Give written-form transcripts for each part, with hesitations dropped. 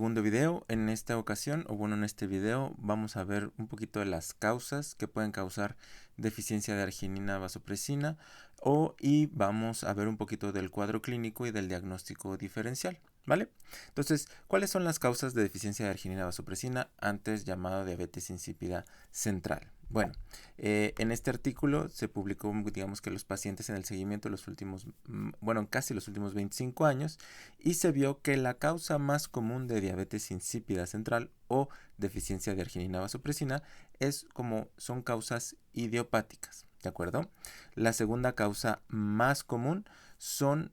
Segundo video. En esta ocasión, o bueno, en este video vamos a ver un poquito de las causas que pueden causar deficiencia de arginina vasopresina y vamos a ver un poquito del cuadro clínico y del diagnóstico diferencial, ¿vale? Entonces, ¿cuáles son las causas de deficiencia de arginina vasopresina, antes llamada diabetes insípida central? Bueno, en este artículo se publicó, digamos, que los pacientes en el seguimiento de los últimos, casi los últimos 25 años, y se vio que la causa más común de diabetes insípida central o deficiencia de arginina vasopresina son causas idiopáticas, ¿de acuerdo? La segunda causa más común son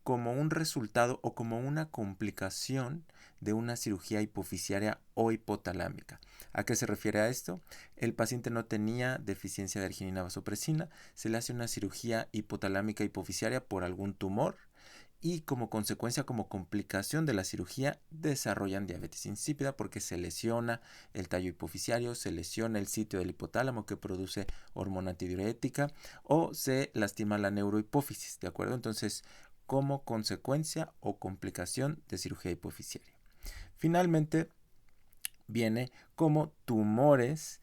como un resultado o como una complicación de una cirugía hipofisiaria o hipotalámica. ¿A qué se refiere a esto? El paciente no tenía deficiencia de arginina vasopresina, se le hace una cirugía hipotalámica hipofisiaria por algún tumor y como consecuencia, como complicación de la cirugía, desarrollan diabetes insípida porque se lesiona el tallo hipofisiario, se lesiona el sitio del hipotálamo que produce hormona antidiurética o se lastima la neurohipófisis, ¿de acuerdo? Entonces, como consecuencia o complicación de cirugía hipofisiaria. Finalmente, viene como tumores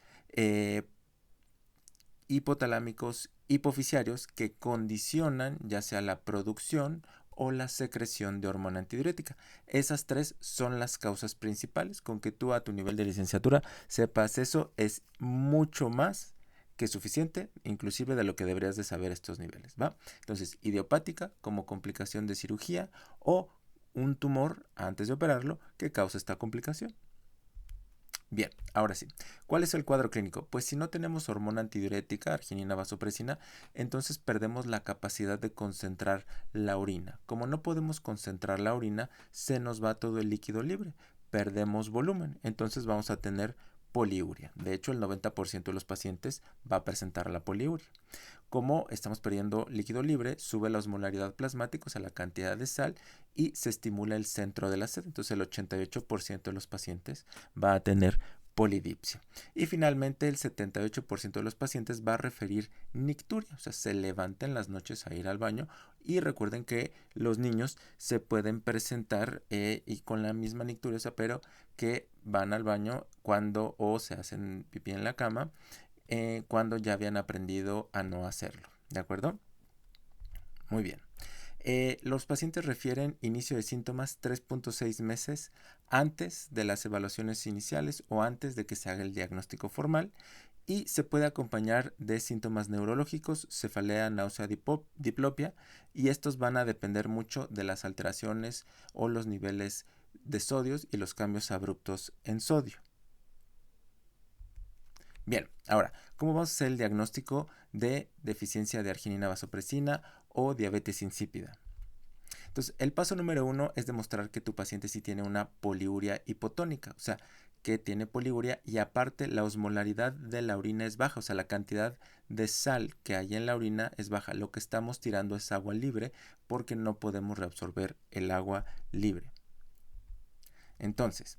hipotalámicos hipofisiarios que condicionan ya sea la producción o la secreción de hormona antidiurética. Esas tres son las causas principales. Con que tú a tu nivel de licenciatura sepas eso es mucho más que suficiente, inclusive de lo que deberías de saber estos niveles, ¿va? Entonces, idiopática como complicación de cirugía o un tumor antes de operarlo que causa esta complicación. Bien, ahora sí. ¿Cuál es el cuadro clínico? Pues si no tenemos hormona antidiurética, arginina vasopresina, entonces perdemos la capacidad de concentrar la orina. Como no podemos concentrar la orina, se nos va todo el líquido libre. Perdemos volumen, entonces vamos a tener poliuria. De hecho, el 90% de los pacientes va a presentar la poliuria. Como estamos perdiendo líquido libre, sube la osmolaridad plasmática, o sea, la cantidad de sal, y se estimula el centro de la sed. Entonces el 88% de los pacientes va a tener polidipsia. Y finalmente el 78% de los pacientes va a referir nicturia, o sea, se levantan en las noches a ir al baño. Y recuerden que los niños se pueden presentar y con la misma nicturia, pero que van al baño cuando o se hacen pipí en la cama cuando ya habían aprendido a no hacerlo, ¿de acuerdo? Muy bien. Los pacientes refieren inicio de síntomas 3.6 meses antes de las evaluaciones iniciales o antes de que se haga el diagnóstico formal, y se puede acompañar de síntomas neurológicos, cefalea, náusea, diplopia, y estos van a depender mucho de las alteraciones o los niveles de sodios y los cambios abruptos en sodio. Bien, ahora, ¿cómo vamos a hacer el diagnóstico de deficiencia de arginina vasopresina o diabetes insípida? Entonces, el paso número 1 es demostrar que tu paciente sí tiene una poliuria hipotónica, o sea, que tiene poliuria y aparte la osmolaridad de la orina es baja, o sea, la cantidad de sal que hay en la orina es baja. Lo que estamos tirando es agua libre porque no podemos reabsorber el agua libre. Entonces,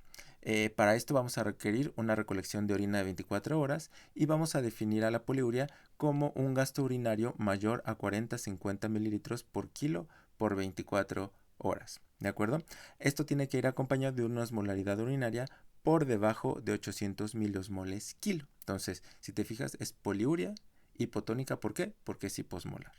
para esto vamos a requerir una recolección de orina de 24 horas y vamos a definir a la poliuria como un gasto urinario mayor a 40-50 mililitros por kilo por 24 horas. ¿De acuerdo? Esto tiene que ir acompañado de una osmolaridad urinaria por debajo de 800 miliosmoles kilo. Entonces, si te fijas, es poliuria hipotónica. ¿Por qué? Porque es hiposmolar.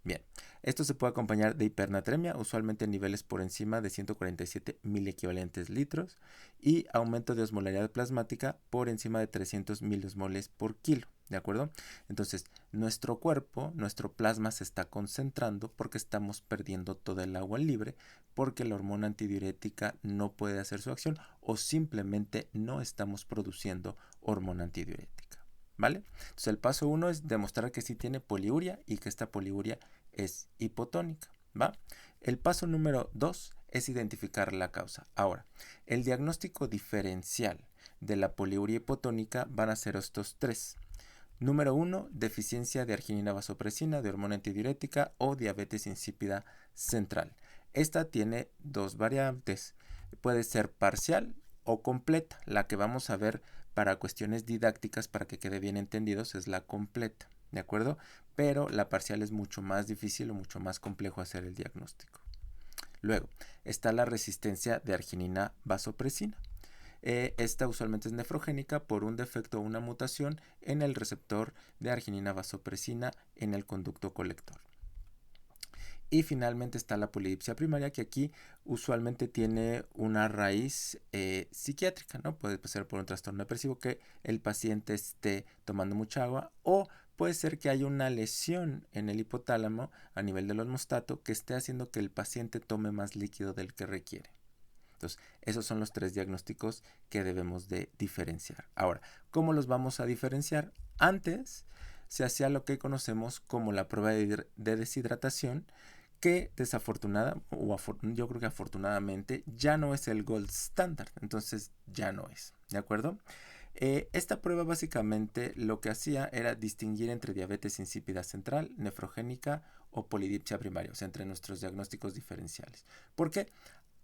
Bien, esto se puede acompañar de hipernatremia, usualmente en niveles por encima de 147 miliequivalentes litros, y aumento de osmolaridad plasmática por encima de 300 miliosmoles por kilo, ¿de acuerdo? Entonces, nuestro cuerpo, nuestro plasma se está concentrando porque estamos perdiendo toda el agua libre, porque la hormona antidiurética no puede hacer su acción o simplemente no estamos produciendo hormona antidiurética. ¿Vale? Entonces el paso 1 es demostrar que sí tiene poliuria y que esta poliuria es hipotónica, ¿va? El paso número 2 es identificar la causa. Ahora, el diagnóstico diferencial de la poliuria hipotónica van a ser estos tres. Número 1, deficiencia de arginina vasopresina, de hormona antidiurética o diabetes insípida central. Esta tiene dos variantes. Puede ser parcial o completa. La que vamos a ver para cuestiones didácticas, para que quede bien entendidos, es la completa, ¿de acuerdo? Pero la parcial es mucho más difícil o mucho más complejo hacer el diagnóstico. Luego, está la resistencia de arginina vasopresina. Esta usualmente es nefrogénica por un defecto o una mutación en el receptor de arginina vasopresina en el conducto colector. Y finalmente está la polidipsia primaria, que aquí usualmente tiene una raíz psiquiátrica, ¿no? Puede ser por un trastorno depresivo, que el paciente esté tomando mucha agua, o puede ser que haya una lesión en el hipotálamo a nivel del osmostato que esté haciendo que el paciente tome más líquido del que requiere. Entonces, esos son los 3 diagnósticos que debemos de diferenciar. Ahora, ¿cómo los vamos a diferenciar? Antes se hacía lo que conocemos como la prueba de deshidratación, que yo creo que afortunadamente ya no es el gold standard, entonces ya no es, ¿de acuerdo? Esta prueba básicamente lo que hacía era distinguir entre diabetes insípida central, nefrogénica o polidipsia primaria, o sea, entre nuestros diagnósticos diferenciales. ¿Por qué?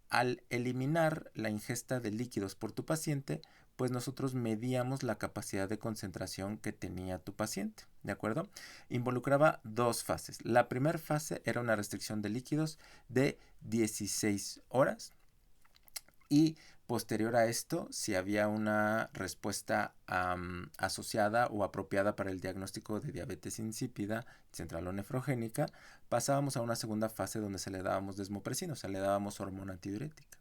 Al eliminar la ingesta de líquidos por tu paciente, pues nosotros medíamos la capacidad de concentración que tenía tu paciente, ¿de acuerdo? Involucraba 2 fases. La primera fase era una restricción de líquidos de 16 horas y posterior a esto, si había una respuesta asociada o apropiada para el diagnóstico de diabetes insípida, central o nefrogénica, pasábamos a una segunda fase donde se le dábamos desmopresina, o sea, le dábamos hormona antidiurética.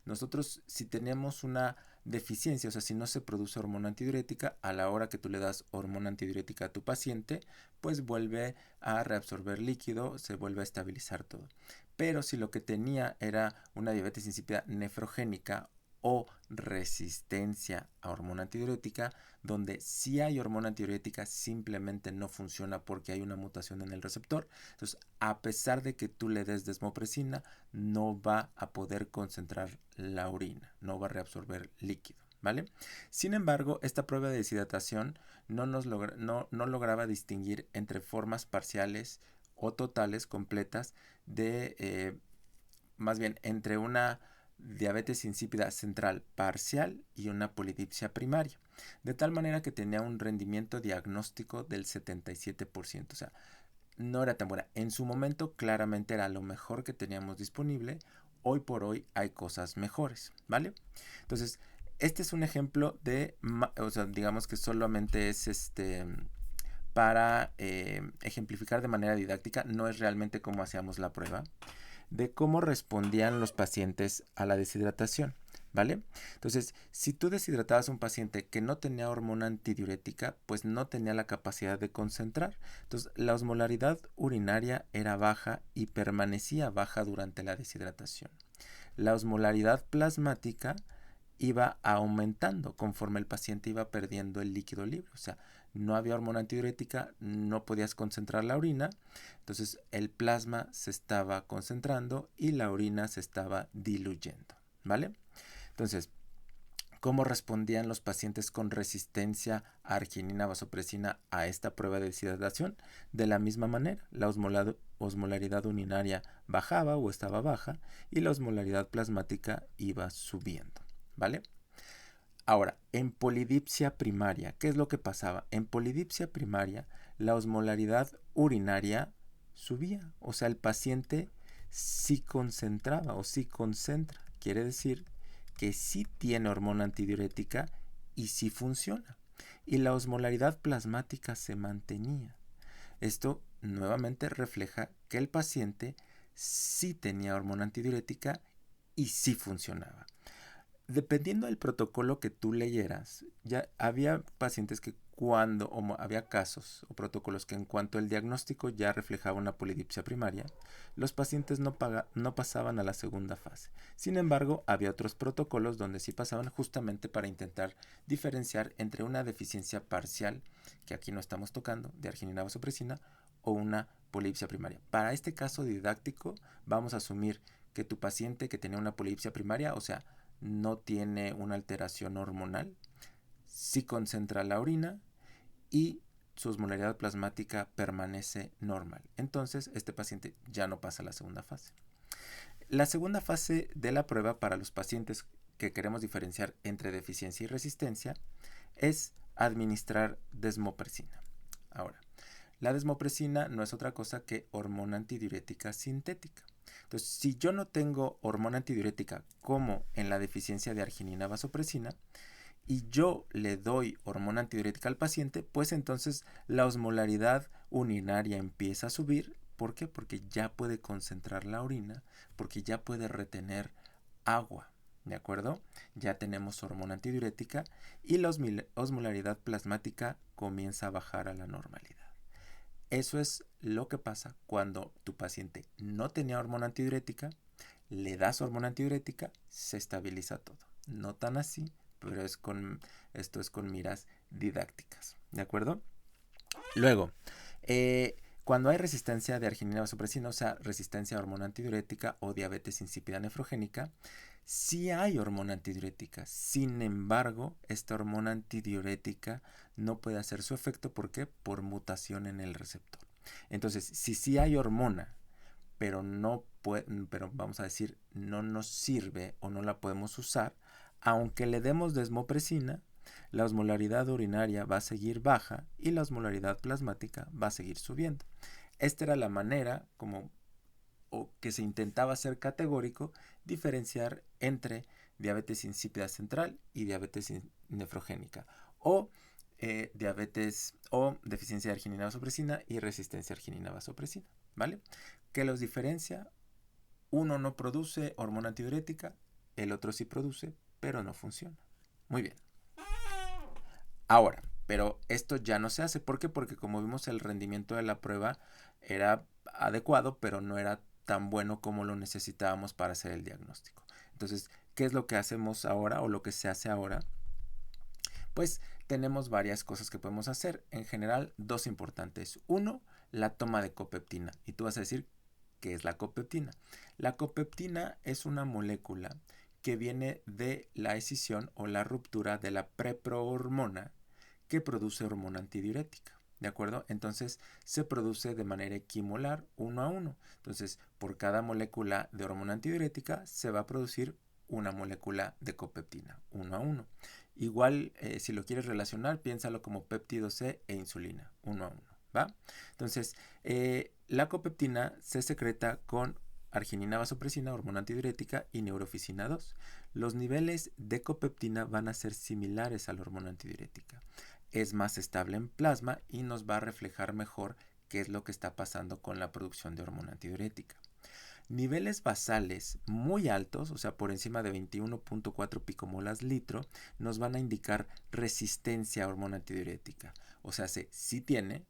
Nosotros, si tenemos una deficiencia, o sea, si no se produce hormona antidiurética, a la hora que tú le das hormona antidiurética a tu paciente, pues vuelve a reabsorber líquido, se vuelve a estabilizar todo. Pero si lo que tenía era una diabetes insípida nefrogénica o resistencia a hormona antidiurética, donde si hay hormona antidiurética simplemente no funciona porque hay una mutación en el receptor. Entonces, a pesar de que tú le des desmopresina, no va a poder concentrar la orina, no va a reabsorber líquido, ¿vale? Sin embargo, esta prueba de deshidratación no lograba distinguir entre formas parciales o totales completas de, más bien, entre una diabetes insípida central parcial y una polidipsia primaria, de tal manera que tenía un rendimiento diagnóstico del 77%, o sea, no era tan buena. En su momento claramente era lo mejor que teníamos disponible, hoy por hoy hay cosas mejores, ¿vale? Entonces, este es un ejemplo de, o sea, digamos que solamente es para ejemplificar de manera didáctica, no es realmente cómo hacíamos la prueba, de cómo respondían los pacientes a la deshidratación, ¿vale? Entonces, si tú deshidratabas a un paciente que no tenía hormona antidiurética, pues no tenía la capacidad de concentrar. Entonces, la osmolaridad urinaria era baja y permanecía baja durante la deshidratación. La osmolaridad plasmática iba aumentando conforme el paciente iba perdiendo el líquido libre, o sea, no había hormona antidiurética, no podías concentrar la orina, entonces el plasma se estaba concentrando y la orina se estaba diluyendo, ¿vale? Entonces, ¿cómo respondían los pacientes con resistencia a arginina vasopresina a esta prueba de deshidratación? De la misma manera, la osmolaridad urinaria bajaba o estaba baja y la osmolaridad plasmática iba subiendo, ¿vale? Ahora, en polidipsia primaria, ¿qué es lo que pasaba? En polidipsia primaria, la osmolaridad urinaria subía, o sea, el paciente sí concentraba o sí concentra. Quiere decir que sí tiene hormona antidiurética y sí funciona. Y la osmolaridad plasmática se mantenía. Esto nuevamente refleja que el paciente sí tenía hormona antidiurética y sí funcionaba. Dependiendo del protocolo que tú leyeras, ya había pacientes que había casos o protocolos que en cuanto el diagnóstico ya reflejaba una polidipsia primaria, los pacientes no pasaban a la segunda fase. Sin embargo, había otros protocolos donde sí pasaban justamente para intentar diferenciar entre una deficiencia parcial, que aquí no estamos tocando, de arginina vasopresina, o una polidipsia primaria. Para este caso didáctico, vamos a asumir que tu paciente que tenía una polidipsia primaria, o sea, no tiene una alteración hormonal, sí concentra la orina y su osmolaridad plasmática permanece normal. Entonces, este paciente ya no pasa a la segunda fase. La segunda fase de la prueba para los pacientes que queremos diferenciar entre deficiencia y resistencia es administrar desmopresina. Ahora, la desmopresina no es otra cosa que hormona antidiurética sintética. Entonces, si yo no tengo hormona antidiurética como en la deficiencia de arginina vasopresina, y yo le doy hormona antidiurética al paciente, pues entonces la osmolaridad urinaria empieza a subir. ¿Por qué? Porque ya puede concentrar la orina, porque ya puede retener agua, ¿de acuerdo? Ya tenemos hormona antidiurética y la osmolaridad plasmática comienza a bajar a la normalidad. Eso es lo que pasa cuando tu paciente no tenía hormona antidiurética, le das hormona antidiurética, se estabiliza todo. No tan así, pero esto es con miras didácticas, ¿de acuerdo? Luego, cuando hay resistencia de arginina vasopresina, o sea, resistencia a hormona antidiurética o diabetes insípida nefrogénica, sí hay hormona antidiurética. Sin embargo, esta hormona antidiurética no puede hacer su efecto. ¿Por qué? Por mutación en el receptor. Entonces, si sí hay hormona, pero pero vamos a decir, no nos sirve o no la podemos usar, aunque le demos desmopresina, la osmolaridad urinaria va a seguir baja y la osmolaridad plasmática va a seguir subiendo. Esta era la manera como o que se intentaba hacer categórico, diferenciar entre diabetes insípida central y diabetes nefrogénica, o diabetes o deficiencia de arginina vasopresina y resistencia a arginina vasopresina, ¿vale? ¿Qué los diferencia? Uno no produce hormona antidiurética, el otro sí produce, pero no funciona. Muy bien. Ahora, pero esto ya no se hace. ¿Por qué? Porque como vimos, el rendimiento de la prueba era adecuado, pero no era tan bueno como lo necesitábamos para hacer el diagnóstico. Entonces, ¿qué es lo que hacemos ahora o lo que se hace ahora? Pues tenemos varias cosas que podemos hacer. En general, dos importantes. Uno, la toma de copeptina. Y tú vas a decir, ¿qué es la copeptina? La copeptina es una molécula que viene de la escisión o la ruptura de la preprohormona que produce hormona antidiurética. ¿De acuerdo? Entonces se produce de manera equimolar, 1 a 1. Entonces, por cada molécula de hormona antidiurética se va a producir una molécula de copeptina, 1 a 1. Igual, si lo quieres relacionar, piénsalo como péptido C e insulina, 1 a 1. ¿Va? Entonces, la copeptina se secreta con arginina vasopresina, hormona antidiurética, y neurofisina 2. Los niveles de copeptina van a ser similares a la hormona antidiurética. Es más estable en plasma y nos va a reflejar mejor qué es lo que está pasando con la producción de hormona antidiurética. Niveles basales muy altos, o sea, por encima de 21.4 picomolas litro, nos van a indicar resistencia a hormona antidiurética. O sea, sí tiene,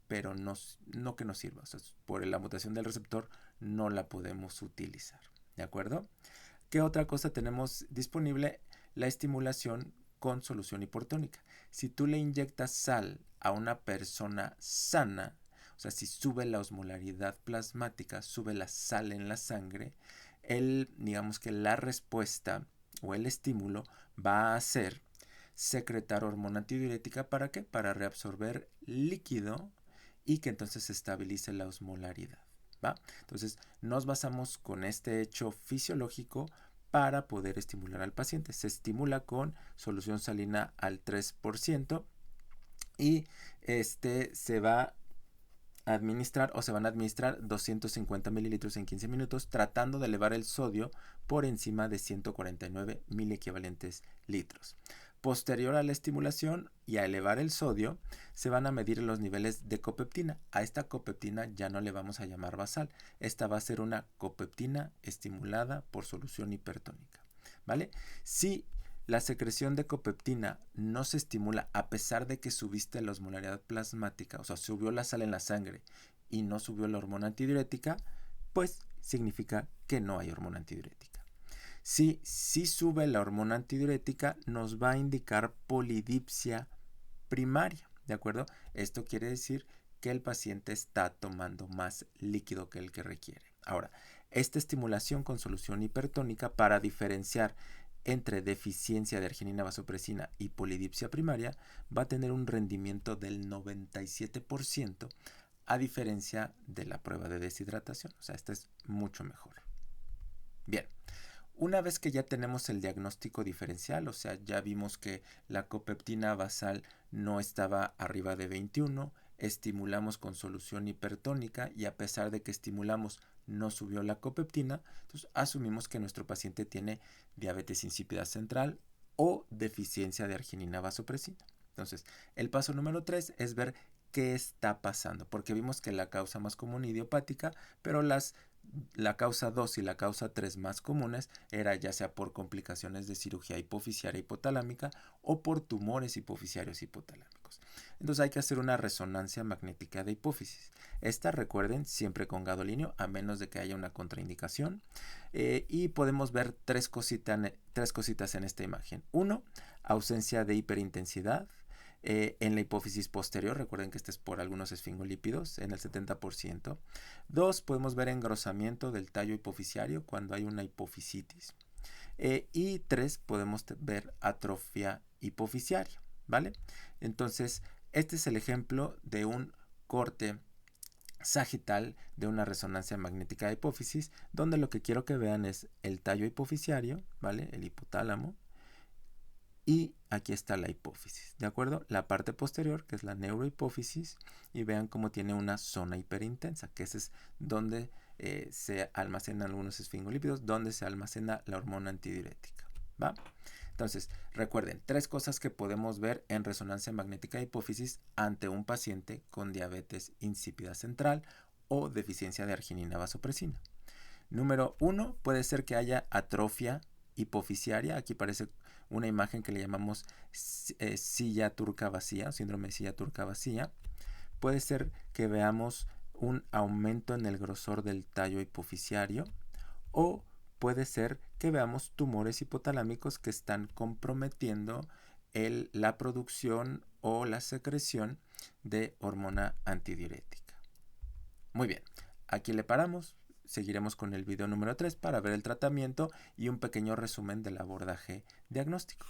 pero no que nos sirva. O sea, por la mutación del receptor no la podemos utilizar. ¿De acuerdo? ¿Qué otra cosa tenemos disponible? La estimulación con solución hipertónica. Si tú le inyectas sal a una persona sana, o sea, si sube la osmolaridad plasmática, sube la sal en la sangre, digamos que la respuesta o el estímulo va a ser secretar hormona antidiurética. ¿Para qué? Para reabsorber líquido y que entonces se estabilice la osmolaridad. ¿Va? Entonces nos basamos con este hecho fisiológico para poder estimular al paciente. Se estimula con solución salina al 3% y se va a administrar o se van a administrar 250 mililitros en 15 minutos, tratando de elevar el sodio por encima de 149 miliequivalentes litros. Posterior a la estimulación y a elevar el sodio, se van a medir los niveles de copeptina. A esta copeptina ya no le vamos a llamar basal. Esta va a ser una copeptina estimulada por solución hipertónica. ¿Vale? Si la secreción de copeptina no se estimula a pesar de que subiste la osmolaridad plasmática, o sea, subió la sal en la sangre y no subió la hormona antidiurética, pues significa que no hay hormona antidiurética. Si sube la hormona antidiurética, nos va a indicar polidipsia primaria, ¿de acuerdo? Esto quiere decir que el paciente está tomando más líquido que el que requiere. Ahora, esta estimulación con solución hipertónica para diferenciar entre deficiencia de arginina vasopresina y polidipsia primaria va a tener un rendimiento del 97%, a diferencia de la prueba de deshidratación. O sea, esta es mucho mejor. Bien. Una vez que ya tenemos el diagnóstico diferencial, o sea, ya vimos que la copeptina basal no estaba arriba de 21, estimulamos con solución hipertónica y a pesar de que estimulamos no subió la copeptina, entonces asumimos que nuestro paciente tiene diabetes insípida central o deficiencia de arginina vasopresina. Entonces, el paso número 3 es ver qué está pasando, porque vimos que la causa más común idiopática, pero la causa 2 y la causa 3 más comunes era ya sea por complicaciones de cirugía hipofisiaria hipotalámica o por tumores hipofisiarios hipotalámicos. Entonces hay que hacer una resonancia magnética de hipófisis. Esta, recuerden, siempre con gadolinio, a menos de que haya una contraindicación. Y podemos ver tres cositas en esta imagen. 1, ausencia de hiperintensidad. En la hipófisis posterior, recuerden que este es por algunos esfingolípidos, en el 70%. 2, podemos ver engrosamiento del tallo hipofisiario cuando hay una hipofisitis. Y 3, podemos ver atrofia hipofisiaria, ¿vale? Entonces, este es el ejemplo de un corte sagital de una resonancia magnética de hipófisis, donde lo que quiero que vean es el tallo hipofisiario, ¿vale? El hipotálamo. Y aquí está la hipófisis, ¿de acuerdo? La parte posterior, que es la neurohipófisis, y vean cómo tiene una zona hiperintensa, que ese es donde se almacenan algunos esfingolípidos, donde se almacena la hormona antidiurética, ¿va? Entonces, recuerden, tres cosas que podemos ver en resonancia magnética de hipófisis ante un paciente con diabetes insípida central o deficiencia de arginina vasopresina. Número 1, puede ser que haya atrofia hipofisiaria. Aquí parece una imagen que le llamamos silla turca vacía, síndrome de silla turca vacía. Puede ser que veamos un aumento en el grosor del tallo hipofisiario o puede ser que veamos tumores hipotalámicos que están comprometiendo la producción o la secreción de hormona antidiurética. Muy bien, aquí le paramos. Seguiremos con el video número 3 para ver el tratamiento y un pequeño resumen del abordaje diagnóstico.